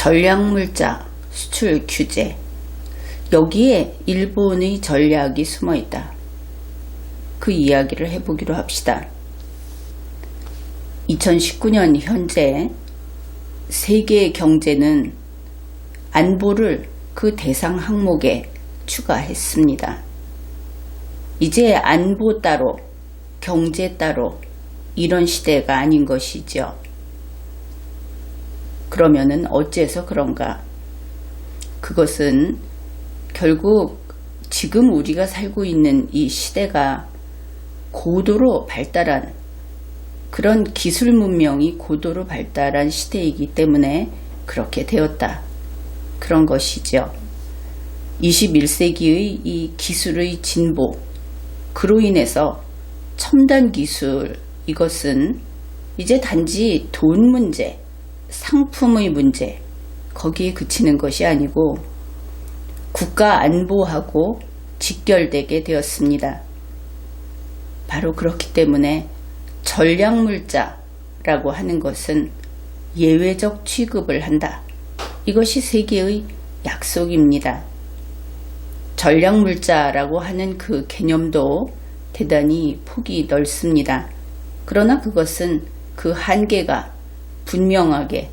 전략물자 수출 규제, 여기에 일본의 전략이 숨어 있다. 그 이야기를 해보기로 합시다. 2019년 현재 세계 경제는 안보를 그 대상 항목에 추가했습니다. 이제 안보 따로 경제 따로 이런 시대가 아닌 것이죠. 그러면은 어째서 그런가? 그것은 결국 지금 우리가 살고 있는 이 시대가 고도로 발달한, 그런 기술 문명이 고도로 발달한 시대이기 때문에 그렇게 되었다. 그런 것이죠. 21세기의 이 기술의 진보, 그로 인해서 첨단 기술, 이것은 이제 단지 돈 문제, 상품의 문제, 거기에 그치는 것이 아니고 국가 안보하고 직결되게 되었습니다. 바로 그렇기 때문에 전략물자라고 하는 것은 예외적 취급을 한다. 이것이 세계의 약속입니다. 전략물자라고 하는 그 개념도 대단히 폭이 넓습니다. 그러나 그것은 그 한계가 분명하게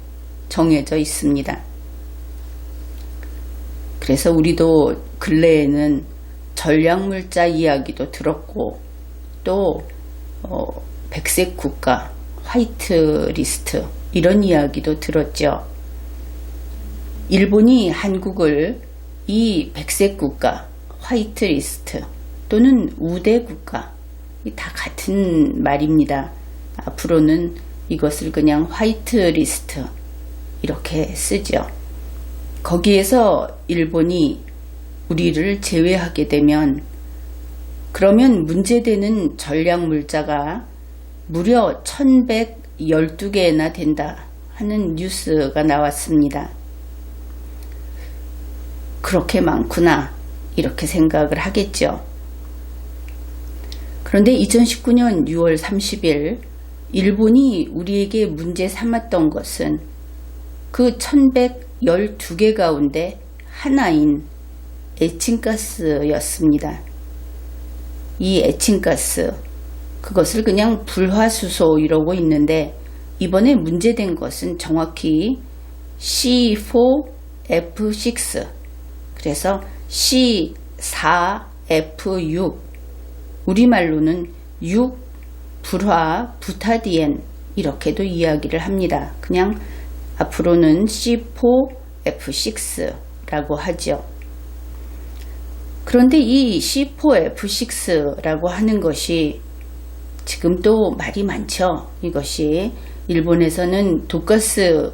정해져 있습니다. 그래서 우리도 근래에는 전략물자 이야기도 들었고, 또 백색 국가, 화이트 리스트, 이런 이야기도 들었죠. 일본이 한국을 이 백색 국가, 화이트 리스트 또는 우대 국가, 다 같은 말입니다. 앞으로는 이것을 그냥 화이트 리스트 이렇게 쓰죠. 거기에서 일본이 우리를 제외하게 되면, 그러면 문제되는 전략물자가 무려 1112개나 된다 하는 뉴스가 나왔습니다. 그렇게 많구나 이렇게 생각을 하겠죠. 그런데 2019년 6월 30일 일본이 우리에게 문제 삼았던 것은 그 1112개 가운데 하나인 에칭가스였습니다. 이 에칭가스, 그것을 그냥 불화수소 이러고 있는데, 이번에 문제된 것은 정확히 C4F6, 그래서 C4F6, 우리말로는 6 불화 부타디엔 이렇게도 이야기를 합니다. 그냥 앞으로는 C4F6라고 하죠. 그런데 이 C4F6라고 하는 것이 지금 또 말이 많죠. 이것이 일본에서는 독가스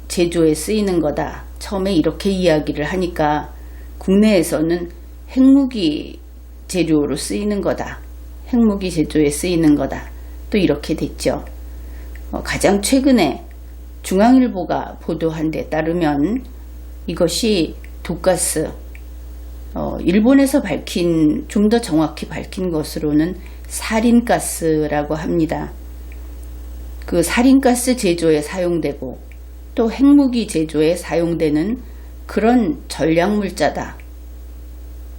제조에 쓰이는 거다. 처음에 이렇게 이야기를 하니까 국내에서는 핵무기 재료로 쓰이는 거다. 핵무기 제조에 쓰이는 거다. 또 이렇게 됐죠. 가장 최근에 중앙일보가 보도한 데 따르면 이것이 독가스, 일본에서 밝힌, 좀 더 정확히 밝힌 것으로는 살인가스라고 합니다. 그 살인가스 제조에 사용되고 또 핵무기 제조에 사용되는 그런 전략물자다.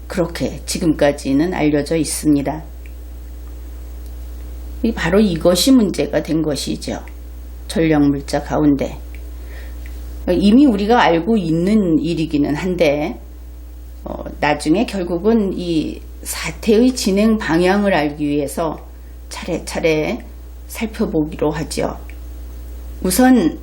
그렇게 지금까지는 알려져 있습니다. 바로 이것이 문제가 된 것이죠. 전략물자 가운데. 이미 우리가 알고 있는 일이기는 한데, 나중에 결국은 이 사태의 진행 방향을 알기 위해서 차례차례 살펴보기로 하죠. 우선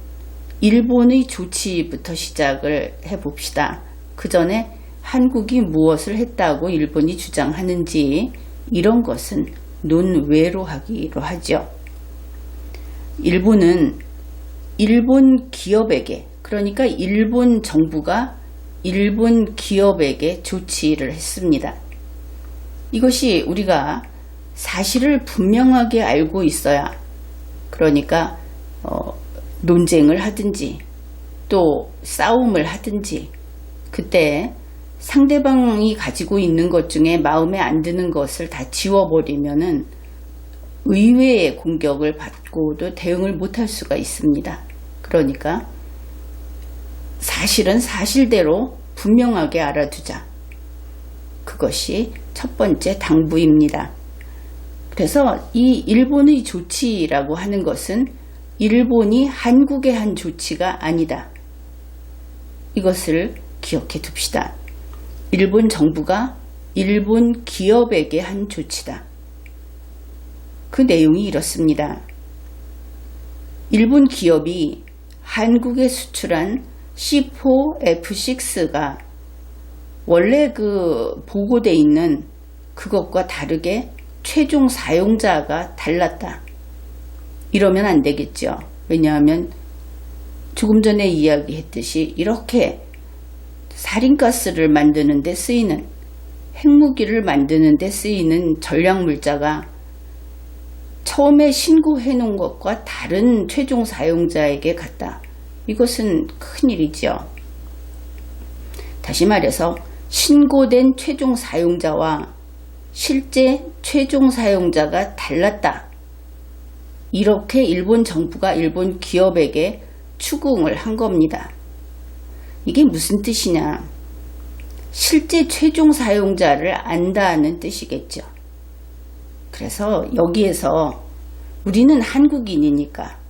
일본의 조치부터 시작을 해봅시다. 그 전에 한국이 무엇을 했다고 일본이 주장하는지 이런 것은 논외로 하기로 하죠. 일본은 일본 기업에게, 그러니까 일본 정부가 일본 기업에게 조치를 했습니다. 이것이 우리가 사실을 분명하게 알고 있어야, 그러니까 논쟁을 하든지 또 싸움을 하든지, 그때 상대방이 가지고 있는 것 중에 마음에 안 드는 것을 다 지워버리면은 의외의 공격을 받고도 대응을 못할 수가 있습니다. 그러니까 사실은 사실대로 분명하게 알아두자. 그것이 첫 번째 당부입니다. 그래서 이 일본의 조치라고 하는 것은 일본이 한국에 한 조치가 아니다. 이것을 기억해 둡시다. 일본 정부가 일본 기업에게 한 조치다. 그 내용이 이렇습니다. 일본 기업이 한국에 수출한 C4F6가 원래 보고돼 있는 그것과 다르게 최종 사용자가 달랐다. 이러면 안 되겠죠. 왜냐하면 조금 전에 이야기했듯이 이렇게 살인가스를 만드는 데 쓰이는, 핵무기를 만드는 데 쓰이는 전략물자가 처음에 신고해 놓은 것과 다른 최종 사용자에게 갔다. 이것은 큰일이죠. 다시 말해서 신고된 최종 사용자와 실제 최종 사용자가 달랐다. 이렇게 일본 정부가 일본 기업에게 추궁을 한 겁니다. 이게 무슨 뜻이냐? 실제 최종 사용자를 안다는 뜻이겠죠. 그래서 여기에서 우리는 한국인이니까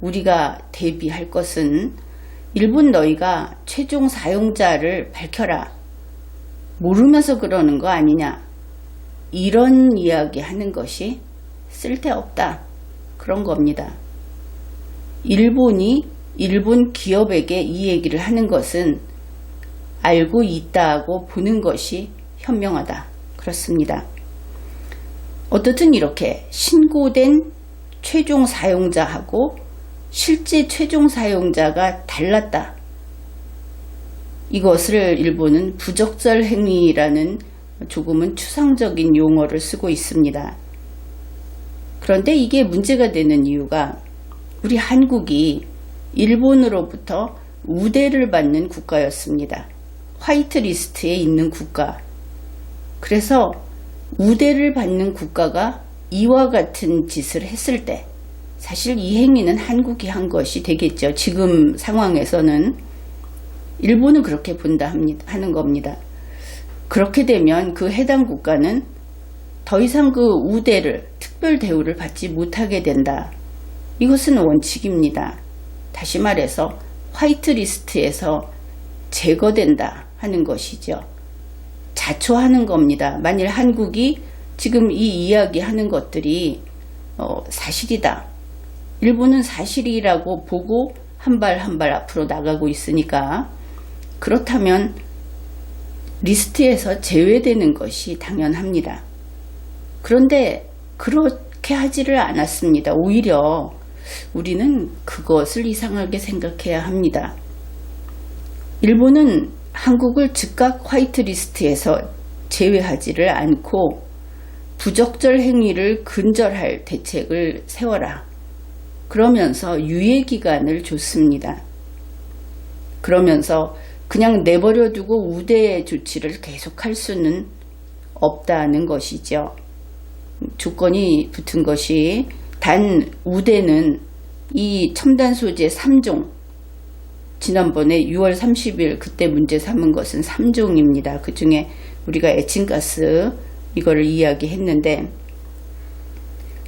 우리가 대비할 것은 일본 너희가 최종 사용자를 밝혀라. 모르면서 그러는 거 아니냐. 이런 이야기 하는 것이 쓸데없다. 그런 겁니다. 일본이 일본 기업에게 이 얘기를 하는 것은 알고 있다고 보는 것이 현명하다. 그렇습니다. 어떻든 이렇게 신고된 최종 사용자하고 실제 최종 사용자가 달랐다. 이것을 일본은 부적절 행위라는 조금은 추상적인 용어를 쓰고 있습니다. 그런데 이게 문제가 되는 이유가 우리 한국이 일본으로부터 우대를 받는 국가였습니다. 화이트리스트에 있는 국가. 그래서 우대를 받는 국가가 이와 같은 짓을 했을 때 사실 이 행위는 한국이 한 것이 되겠죠. 지금 상황에서는 일본은 그렇게 본다 하는 겁니다. 그렇게 되면 그 해당 국가는 더 이상 그 우대를, 특별 대우를 받지 못하게 된다. 이것은 원칙입니다. 다시 말해서 화이트리스트에서 제거된다 하는 것이죠. 자초하는 겁니다. 만일 한국이 지금 이 이야기하는 것들이 사실이다. 일본은 사실이라고 보고 한 발 한 발 앞으로 나가고 있으니까 그렇다면 리스트에서 제외되는 것이 당연합니다. 그런데 그렇게 하지를 않았습니다. 오히려 우리는 그것을 이상하게 생각해야 합니다. 일본은 한국을 즉각 화이트리스트에서 제외하지를 않고 부적절 행위를 근절할 대책을 세워라. 그러면서 유예기간을 줬습니다. 그러면서 그냥 내버려두고 우대 조치를 계속할 수는 없다는 것이죠. 조건이 붙은 것이 단 우대는 이 첨단 소재 3종, 지난번에 6월 30일 그때 문제 삼은 것은 3종입니다. 그 중에 우리가 에칭가스 이거를 이야기했는데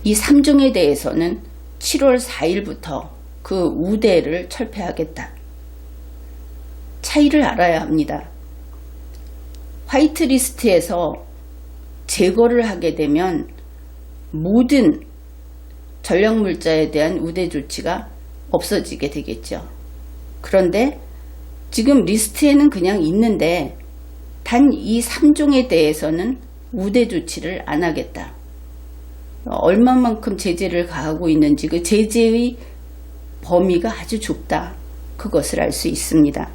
이 3종에 대해서는 7월 4일부터 그 우대를 철폐하겠다. 차이를 알아야 합니다. 화이트리스트에서 제거를 하게 되면 모든 전략물자에 대한 우대 조치가 없어지게 되겠죠. 그런데 지금 리스트에는 그냥 있는데 단 이 3종에 대해서는 우대 조치를 안 하겠다. 얼마만큼 제재를 가하고 있는지 그 제재의 범위가 아주 좁다. 그것을 알 수 있습니다.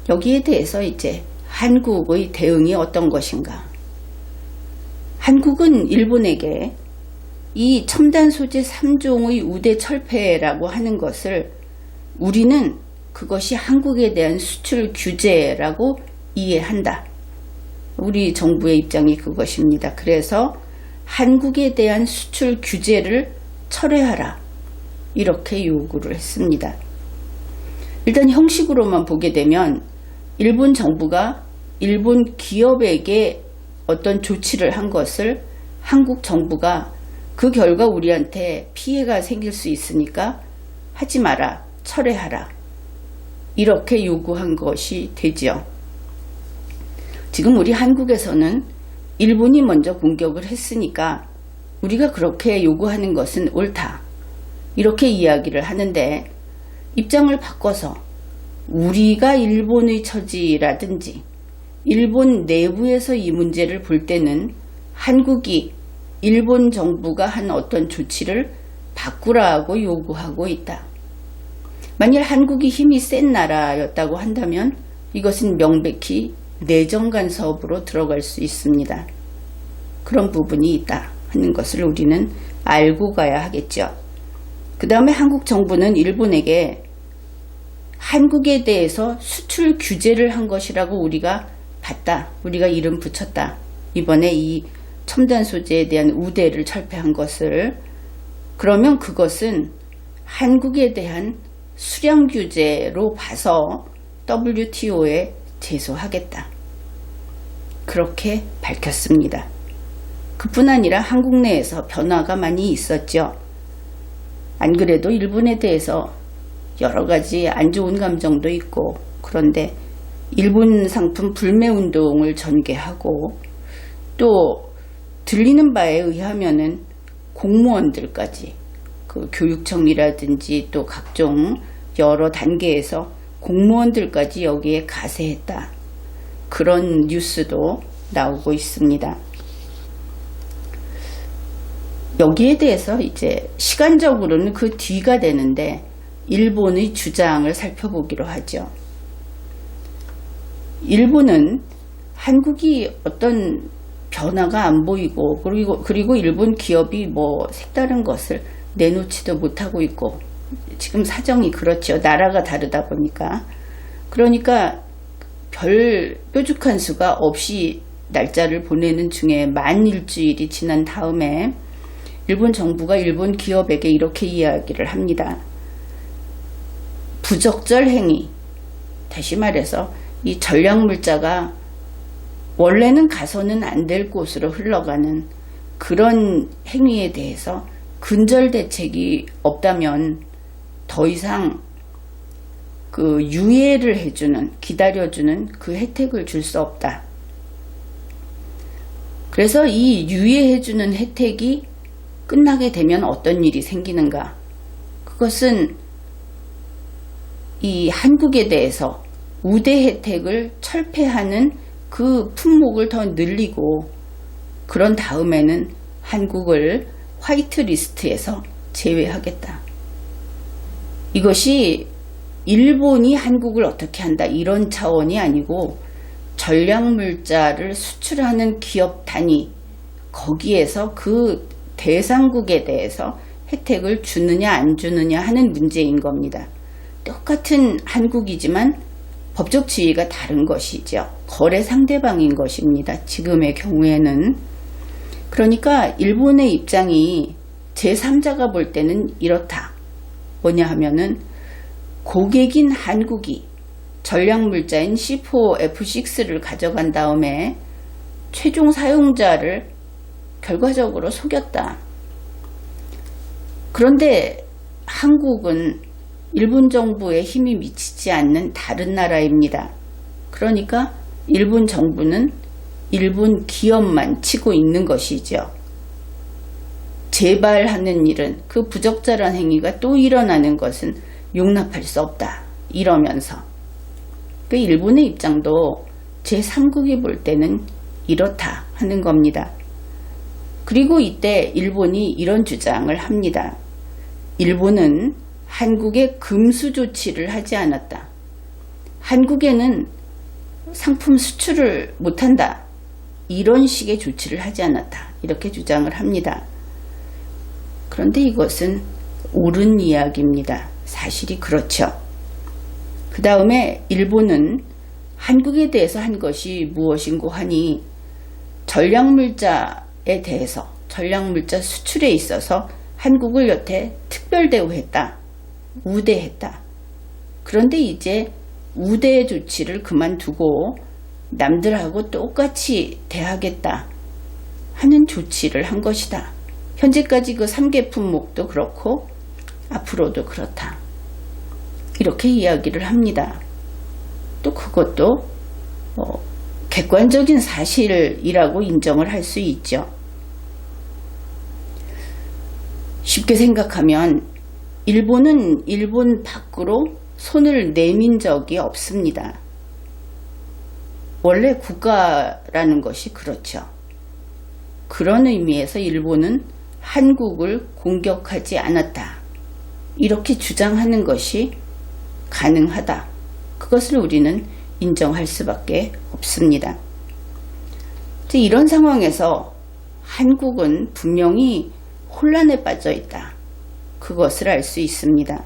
여기에 대해서 이제 한국의 대응이 어떤 것인가. 한국은 일본에게 이 첨단 소재 3종의 우대 철폐라고 하는 것을 우리는 그것이 한국에 대한 수출 규제라고 이해한다. 우리 정부의 입장이 그것입니다. 그래서 한국에 대한 수출 규제를 철회하라. 이렇게 요구를 했습니다. 일단 형식으로만 보게 되면 일본 정부가 일본 기업에게 어떤 조치를 한 것을 한국 정부가 그 결과 우리한테 피해가 생길 수 있으니까 하지 마라, 철회하라, 이렇게 요구한 것이 되죠. 지금 우리 한국에서는 일본이 먼저 공격을 했으니까 우리가 그렇게 요구하는 것은 옳다, 이렇게 이야기를 하는데, 입장을 바꿔서 우리가 일본의 처지라든지 일본 내부에서 이 문제를 볼 때는 한국이 일본 정부가 한 어떤 조치를 바꾸라고 요구하고 있다. 만일 한국이 힘이 센 나라였다고 한다면 이것은 명백히 내정 간섭으로 들어갈 수 있습니다. 그런 부분이 있다 하는 것을 우리는 알고 가야 하겠죠. 그 다음에 한국 정부는 일본에게 한국에 대해서 수출 규제를 한 것이라고 우리가 봤다, 우리가 이름 붙였다, 이번에 이 첨단 소재에 대한 우대를 철폐한 것을. 그러면 그것은 한국에 대한 수량 규제로 봐서 WTO에 제소하겠다, 그렇게 밝혔습니다. 그뿐 아니라 한국 내에서 변화가 많이 있었죠. 안 그래도 일본에 대해서 여러 가지 안 좋은 감정도 있고, 그런데 일본 상품 불매 운동을 전개하고, 또 들리는 바에 의하면은 공무원들까지 그 교육청이라든지 또 각종 여러 단계에서 공무원들까지 여기에 가세했다, 그런 뉴스도 나오고 있습니다. 여기에 대해서 이제 시간적으로는 그 뒤가 되는데 일본의 주장을 살펴보기로 하죠. 일본은 한국이 어떤 변화가 안 보이고, 그리고 일본 기업이 뭐 색다른 것을 내놓지도 못하고 있고, 지금 사정이 그렇죠. 나라가 다르다 보니까. 그러니까 별 뾰족한 수가 없이 날짜를 보내는 중에 만 일주일이 지난 다음에 일본 정부가 일본 기업에게 이렇게 이야기를 합니다. 부적절 행위, 다시 말해서 이 전략물자가 원래는 가서는 안 될 곳으로 흘러가는 그런 행위에 대해서 근절 대책이 없다면 더 이상 그 유예를 해주는, 기다려주는 그 혜택을 줄 수 없다. 그래서 이 유예해주는 혜택이 끝나게 되면 어떤 일이 생기는가? 그것은 이 한국에 대해서 우대 혜택을 철폐하는 그 품목을 더 늘리고, 그런 다음에는 한국을 화이트 리스트에서 제외하겠다. 이것이 일본이 한국을 어떻게 한다, 이런 차원이 아니고 전략물자를 수출하는 기업 단위, 거기에서 그 대상국에 대해서 혜택을 주느냐 안 주느냐 하는 문제인 겁니다. 똑같은 한국이지만 법적 지위가 다른 것이죠. 거래 상대방인 것입니다. 지금의 경우에는. 그러니까 일본의 입장이 제3자가 볼 때는 이렇다. 뭐냐 하면은 고객인 한국이 전략물자인 C4F6를 가져간 다음에 최종 사용자를 결과적으로 속였다. 그런데 한국은 일본 정부에 힘이 미치지 않는 다른 나라입니다. 그러니까 일본 정부는 일본 기업만 치고 있는 것이죠. 재발하는 일은, 그 부적절한 행위가 또 일어나는 것은 용납할 수 없다, 이러면서 그 일본의 입장도 제3국이 볼 때는 이렇다 하는 겁니다. 그리고 이때 일본이 이런 주장을 합니다. 일본은 한국에 금수 조치를 하지 않았다. 한국에는 상품 수출을 못한다, 이런 식의 조치를 하지 않았다, 이렇게 주장을 합니다. 그런데 이것은 옳은 이야기입니다. 사실이 그렇죠. 그 다음에 일본은 한국에 대해서 한 것이 무엇인고 하니, 전략물자에 대해서, 전략물자 수출에 있어서 한국을 여태 특별 대우했다, 우대했다, 그런데 이제 우대 조치를 그만두고 남들하고 똑같이 대하겠다 하는 조치를 한 것이다. 현재까지 그 3개 품목도 그렇고 앞으로도 그렇다. 이렇게 이야기를 합니다. 또 그것도 객관적인 사실이라고 인정을 할 수 있죠. 쉽게 생각하면 일본은 일본 밖으로 손을 내민 적이 없습니다. 원래 국가라는 것이 그렇죠. 그런 의미에서 일본은 한국을 공격하지 않았다. 이렇게 주장하는 것이 가능하다. 그것을 우리는 인정할 수밖에 없습니다. 이런 상황에서 한국은 분명히 혼란에 빠져 있다. 그것을 알 수 있습니다.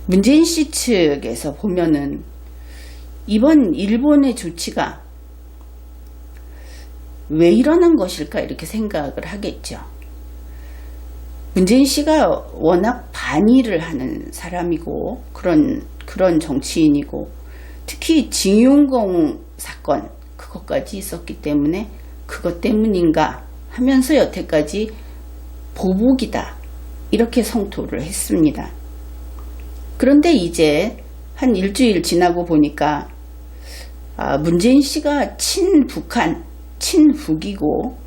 문재인 씨 측에서 보면은 이번 일본의 조치가 왜 일어난 것일까 이렇게 생각을 하겠죠. 문재인 씨가 워낙 반일을 하는 사람이고 그런 정치인이고 특히 징용공 사건 그것까지 있었기 때문에 그것 때문인가 하면서 여태까지 보복이다 이렇게 성토를 했습니다. 그런데 이제 한 일주일 지나고 보니까 문재인 씨가 친북한 친북이고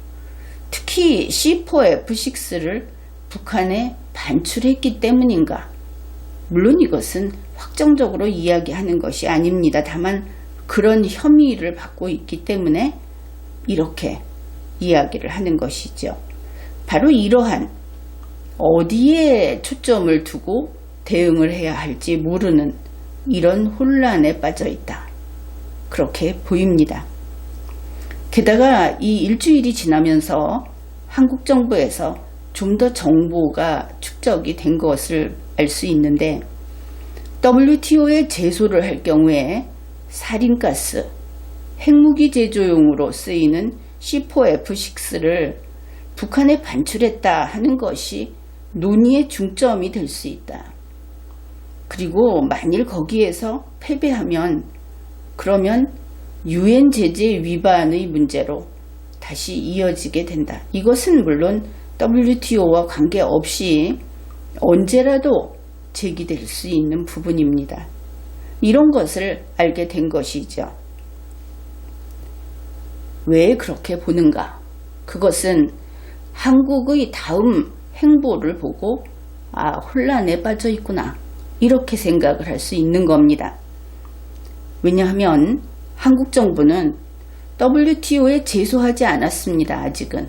특히 C4F6를 북한에 반출했기 때문인가. 물론 이것은 확정적으로 이야기하는 것이 아닙니다. 다만 그런 혐의를 받고 있기 때문에 이렇게 이야기를 하는 것이죠. 바로 이러한 어디에 초점을 두고 대응을 해야 할지 모르는 이런 혼란에 빠져 있다. 그렇게 보입니다. 게다가 이 일주일이 지나면서 한국 정부에서 좀 더 정보가 축적이 된 것을 알 수 있는데 WTO에 제소를 할 경우에 사린가스, 핵무기 제조용으로 쓰이는 C4F6를 북한에 반출했다 하는 것이 논의의 중점이 될 수 있다. 그리고 만일 거기에서 패배하면 그러면 유엔 제재 위반의 문제로 다시 이어지게 된다. 이것은 물론 WTO와 관계없이 언제라도 제기될 수 있는 부분입니다. 이런 것을 알게 된 것이죠. 왜 그렇게 보는가? 그것은 한국의 다음 행보를 보고 혼란에 빠져 있구나. 이렇게 생각을 할 수 있는 겁니다. 왜냐하면 한국 정부는 WTO에 제소하지 않았습니다. 아직은.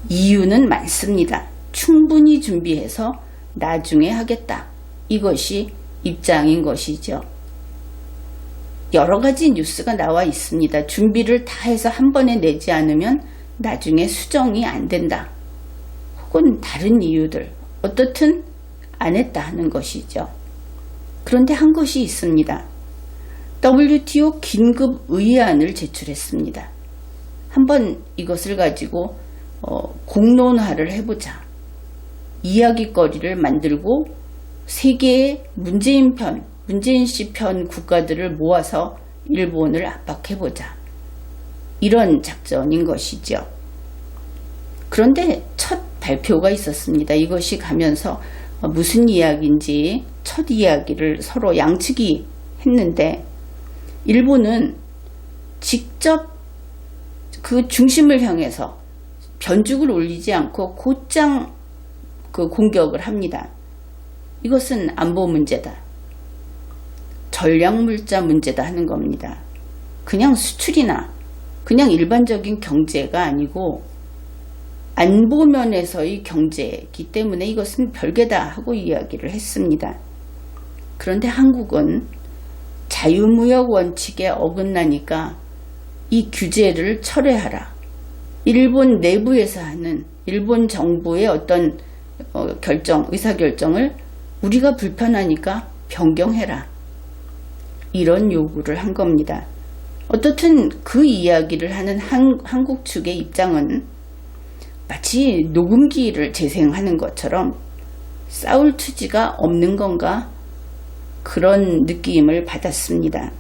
이유는 많습니다. 충분히 준비해서 나중에 하겠다. 이것이 입장인 것이죠. 여러 가지 뉴스가 나와 있습니다. 준비를 다 해서 한 번에 내지 않으면 나중에 수정이 안 된다. 혹은 다른 이유들. 어떻든 안 했다 하는 것이죠. 그런데 한 것이 있습니다. WTO 긴급 의안을 제출했습니다. 한번 이것을 가지고 공론화를 해보자. 이야기거리를 만들고 세계의 문재인 씨 편 국가들을 모아서 일본을 압박해보자. 이런 작전인 것이죠. 그런데 첫 발표가 있었습니다. 이것이 가면서 무슨 이야기인지 첫 이야기를 서로 양측이 했는데 일본은 직접 그 중심을 향해서 변죽을 올리지 않고 곧장 그 공격을 합니다. 이것은 안보 문제다. 전략물자 문제다 하는 겁니다. 그냥 수출이나 그냥 일반적인 경제가 아니고 안보면에서의 경제이기 때문에 이것은 별개다 하고 이야기를 했습니다. 그런데 한국은 자유무역 원칙에 어긋나니까 이 규제를 철회하라. 일본 내부에서 하는 일본 정부의 어떤 의사결정을 우리가 불편하니까 변경해라. 이런 요구를 한 겁니다. 어떻든 그 이야기를 하는 한국 측의 입장은 마치 녹음기를 재생하는 것처럼 싸울 투지가 없는 건가 그런 느낌을 받았습니다.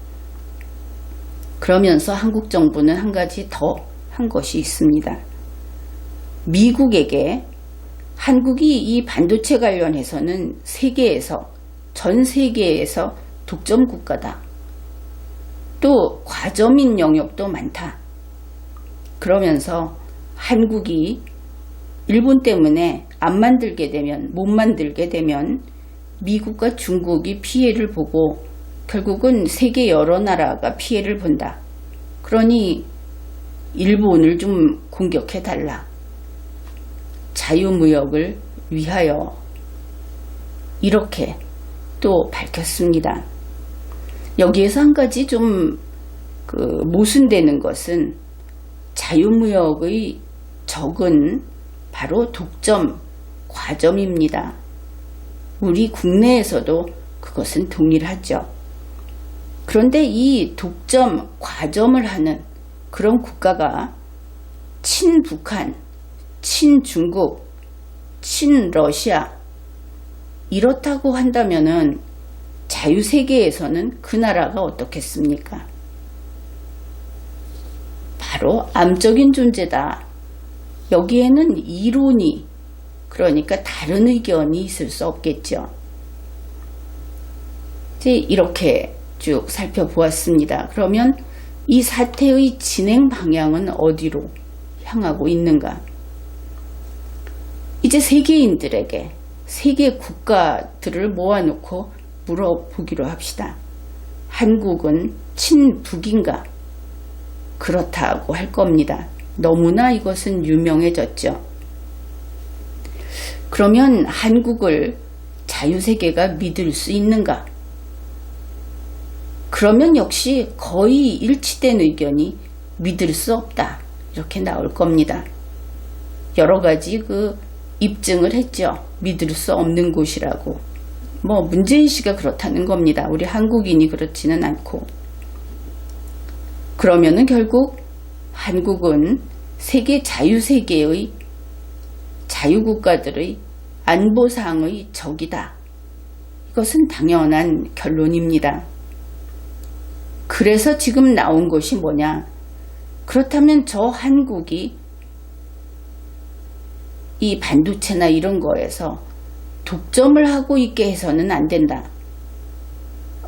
그러면서 한국 정부는 한 가지 더 한 것이 있습니다. 미국에게 한국이 이 반도체 관련해서는 전 세계에서 독점 국가다. 또 과점인 영역도 많다. 그러면서 한국이 일본 때문에 못 만들게 되면 미국과 중국이 피해를 보고 결국은 세계 여러 나라가 피해를 본다. 그러니 일본을 좀 공격해달라. 자유무역을 위하여 이렇게 또 밝혔습니다. 여기에서 한 가지 좀 모순되는 것은 자유무역의 적은 바로 독점, 과점입니다. 우리 국내에서도 그것은 동일하죠. 그런데 이 독점, 과점을 하는 그런 국가가 친북한, 친중국, 친러시아 이렇다고 한다면은 자유세계에서는 그 나라가 어떻겠습니까? 바로 암적인 존재다. 여기에는 이론이, 그러니까 다른 의견이 있을 수 없겠죠. 이제 이렇게 쭉 살펴보았습니다. 그러면 이 사태의 진행 방향은 어디로 향하고 있는가? 이제 세계인들에게, 세계 국가들을 모아놓고 물어보기로 합시다. 한국은 친북인가? 그렇다고 할 겁니다. 너무나 이것은 유명해졌죠. 그러면 한국을 자유세계가 믿을 수 있는가? 그러면 역시 거의 일치된 의견이 믿을 수 없다. 이렇게 나올 겁니다. 여러 가지 입증을 했죠. 믿을 수 없는 곳이라고. 문재인 씨가 그렇다는 겁니다. 우리 한국인이 그렇지는 않고. 그러면은 결국 한국은 세계 자유세계의 자유국가들의 안보상의 적이다. 이것은 당연한 결론입니다. 그래서 지금 나온 것이 뭐냐? 그렇다면 저 한국이 이 반도체나 이런 거에서 독점을 하고 있게 해서는 안 된다.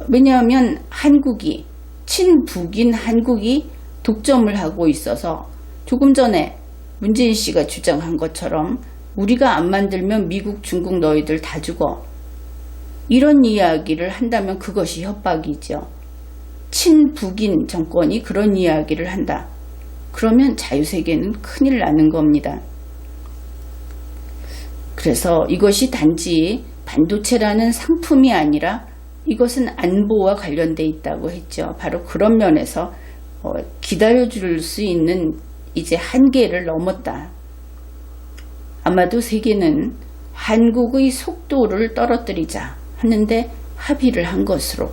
왜냐하면 한국이, 친북인 한국이 독점을 하고 있어서 조금 전에 문재인 씨가 주장한 것처럼 우리가 안 만들면 미국, 중국 너희들 다 죽어. 이런 이야기를 한다면 그것이 협박이죠. 친북인 정권이 그런 이야기를 한다. 그러면 자유세계는 큰일 나는 겁니다. 그래서 이것이 단지 반도체라는 상품이 아니라 이것은 안보와 관련돼 있다고 했죠. 바로 그런 면에서 기다려줄 수 있는 이제 한계를 넘었다. 아마도 세계는 한국의 속도를 떨어뜨리자 하는데 합의를 한 것으로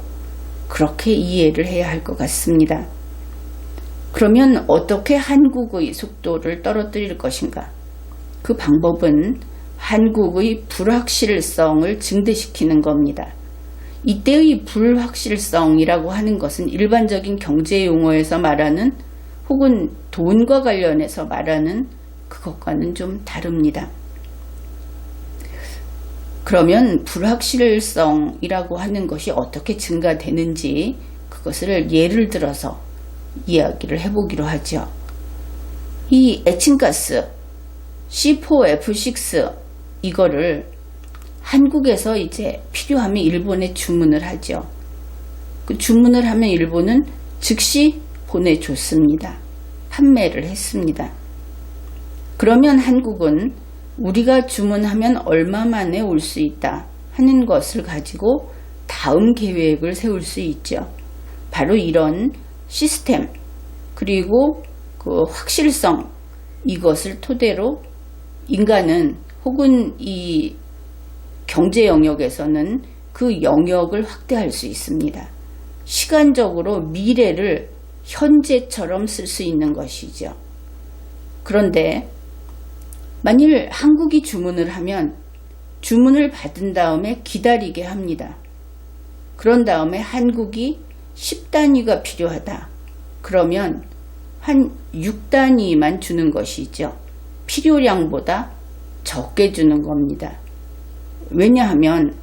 그렇게 이해를 해야 할 것 같습니다. 그러면 어떻게 한국의 속도를 떨어뜨릴 것인가? 그 방법은 한국의 불확실성을 증대시키는 겁니다. 이때의 불확실성이라고 하는 것은 일반적인 경제 용어에서 말하는 혹은 돈과 관련해서 말하는 그것과는 좀 다릅니다. 그러면 불확실성이라고 하는 것이 어떻게 증가되는지 그것을 예를 들어서 이야기를 해보기로 하죠. 이 에칭가스 C4F6 이거를 한국에서 이제 필요하면 일본에 주문을 하죠. 그 주문을 하면 일본은 즉시 보내줬습니다. 판매를 했습니다. 그러면 한국은 우리가 주문하면 얼마 만에 올 수 있다 하는 것을 가지고 다음 계획을 세울 수 있죠. 바로 이런 시스템 그리고 그 확실성 이것을 토대로 인간은 혹은 이 경제 영역에서는 그 영역을 확대할 수 있습니다. 시간적으로 미래를 현재처럼 쓸 수 있는 것이죠. 그런데 만일 한국이 주문을 하면 주문을 받은 다음에 기다리게 합니다. 그런 다음에 한국이 10단위가 필요하다. 그러면 한 6단위만 주는 것이죠. 필요량보다 적게 주는 겁니다. 왜냐하면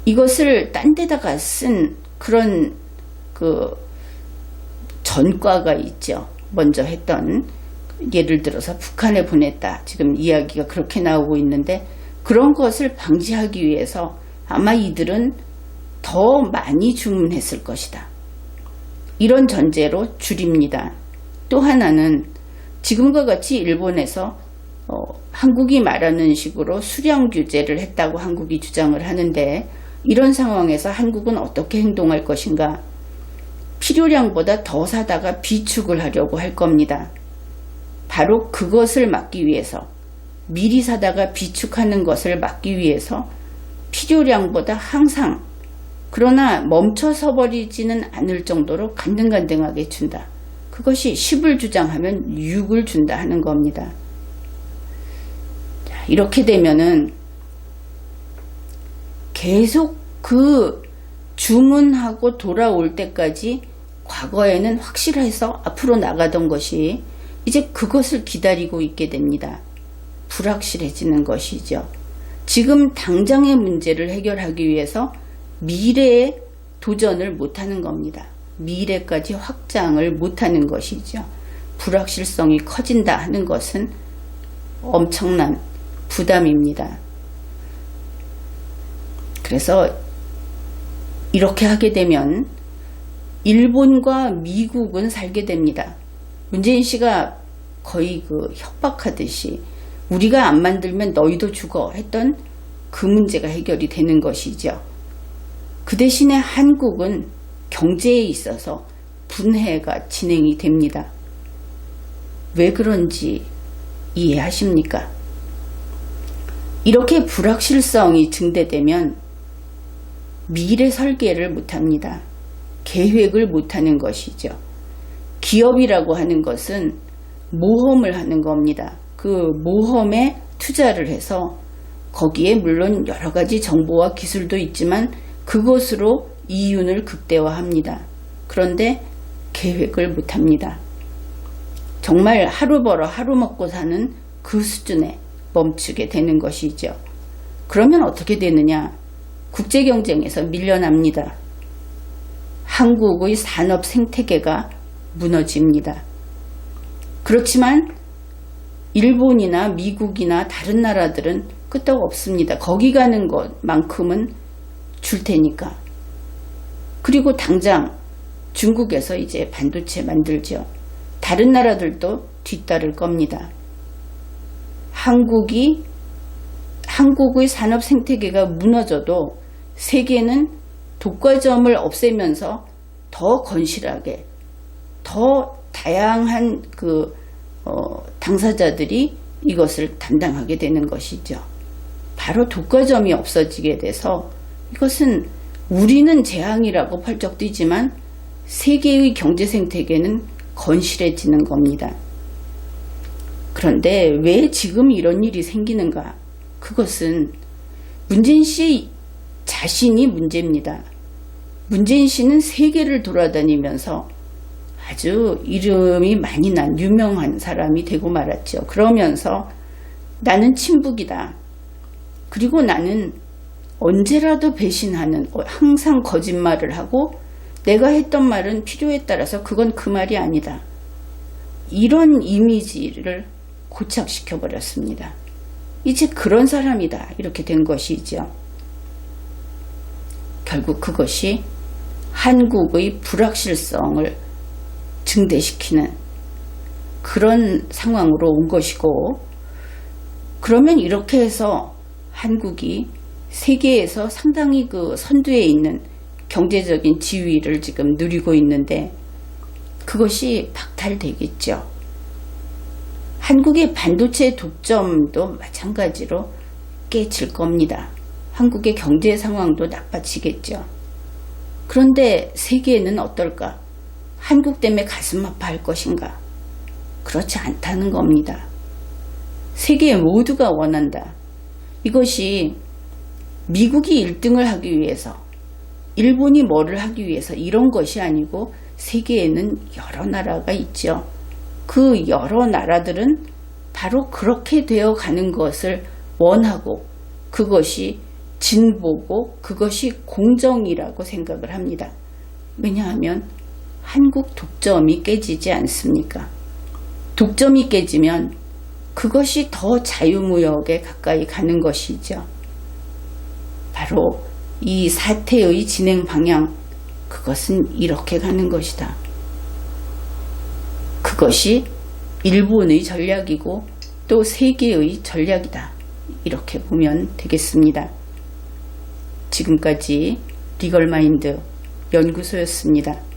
이것을 딴 데다가 쓴 그런 전과가 있죠. 먼저 했던, 예를 들어서 북한에 보냈다. 지금 이야기가 그렇게 나오고 있는데, 그런 것을 방지하기 위해서 아마 이들은 더 많이 주문했을 것이다. 이런 전제로 줄입니다. 또 하나는 지금과 같이 일본에서 한국이 말하는 식으로 수량 규제를 했다고 한국이 주장을 하는데, 이런 상황에서 한국은 어떻게 행동할 것인가? 필요량보다 더 사다가 비축을 하려고 할 겁니다. 바로 그것을 막기 위해서, 미리 사다가 비축하는 것을 막기 위해서 필요량보다 항상, 그러나 멈춰서 버리지는 않을 정도로 간등간등하게 준다. 그것이 10을 주장하면 6을 준다 하는 겁니다. 자, 이렇게 되면은 계속 그 주문하고 돌아올 때까지 과거에는 확실해서 앞으로 나가던 것이 이제 그것을 기다리고 있게 됩니다. 불확실해지는 것이죠. 지금 당장의 문제를 해결하기 위해서 미래에 도전을 못하는 겁니다. 미래까지 확장을 못하는 것이죠. 불확실성이 커진다 하는 것은 엄청난 부담입니다. 그래서 이렇게 하게 되면 일본과 미국은 살게 됩니다. 문재인 씨가 거의 협박하듯이 우리가 안 만들면 너희도 죽어 했던 그 문제가 해결이 되는 것이죠. 그 대신에 한국은 경제에 있어서 분해가 진행이 됩니다. 왜 그런지 이해하십니까? 이렇게 불확실성이 증대되면 미래 설계를 못합니다. 계획을 못하는 것이죠. 기업이라고 하는 것은 모험을 하는 겁니다. 그 모험에 투자를 해서 거기에 물론 여러 가지 정보와 기술도 있지만 그것으로 이윤을 극대화합니다. 그런데 계획을 못합니다. 정말 하루 벌어 하루 먹고 사는 그 수준에 멈추게 되는 것이죠. 그러면 어떻게 되느냐? 국제경쟁에서 밀려납니다. 한국의 산업 생태계가 무너집니다. 그렇지만 일본이나 미국이나 다른 나라들은 끄떡없습니다. 거기 가는 것만큼은 줄 테니까. 그리고 당장 중국에서 이제 반도체 만들죠. 다른 나라들도 뒤따를 겁니다. 한국의 산업 생태계가 무너져도 세계는 독과점을 없애면서 더 건실하게, 더 다양한 당사자들이 이것을 담당하게 되는 것이죠. 바로 독과점이 없어지게 돼서 이것은 우리는 재앙이라고 펄쩍 뛰지만 세계의 경제 생태계는 건실해지는 겁니다. 그런데 왜 지금 이런 일이 생기는가? 그것은 문재인 씨 자신이 문제입니다. 문재인 씨는 세계를 돌아다니면서 아주 이름이 많이 난 유명한 사람이 되고 말았죠. 그러면서 나는 친북이다. 그리고 나는 언제라도 배신하는, 항상 거짓말을 하고 내가 했던 말은 필요에 따라서 그건 그 말이 아니다. 이런 이미지를 고착시켜 버렸습니다. 이제 그런 사람이다. 이렇게 된 것이죠. 결국 그것이 한국의 불확실성을 증대시키는 그런 상황으로 온 것이고, 그러면 이렇게 해서 한국이 세계에서 상당히 선두에 있는 경제적인 지위를 지금 누리고 있는데 그것이 박탈되겠죠. 한국의 반도체 독점도 마찬가지로 깨질 겁니다. 한국의 경제 상황도 나빠지겠죠. 그런데 세계는 어떨까? 한국 때문에 가슴 아파할 것인가? 그렇지 않다는 겁니다. 세계 모두가 원한다. 이것이 미국이 1등을 하기 위해서, 일본이 뭐를 하기 위해서 이런 것이 아니고 세계에는 여러 나라가 있죠. 그 여러 나라들은 바로 그렇게 되어 가는 것을 원하고 그것이 진보고 그것이 공정이라고 생각을 합니다. 왜냐하면 한국 독점이 깨지지 않습니까? 독점이 깨지면 그것이 더 자유무역에 가까이 가는 것이죠. 바로 이 사태의 진행 방향, 그것은 이렇게 가는 것이다. 그것이 일본의 전략이고 또 세계의 전략이다. 이렇게 보면 되겠습니다. 지금까지 리걸마인드 연구소였습니다.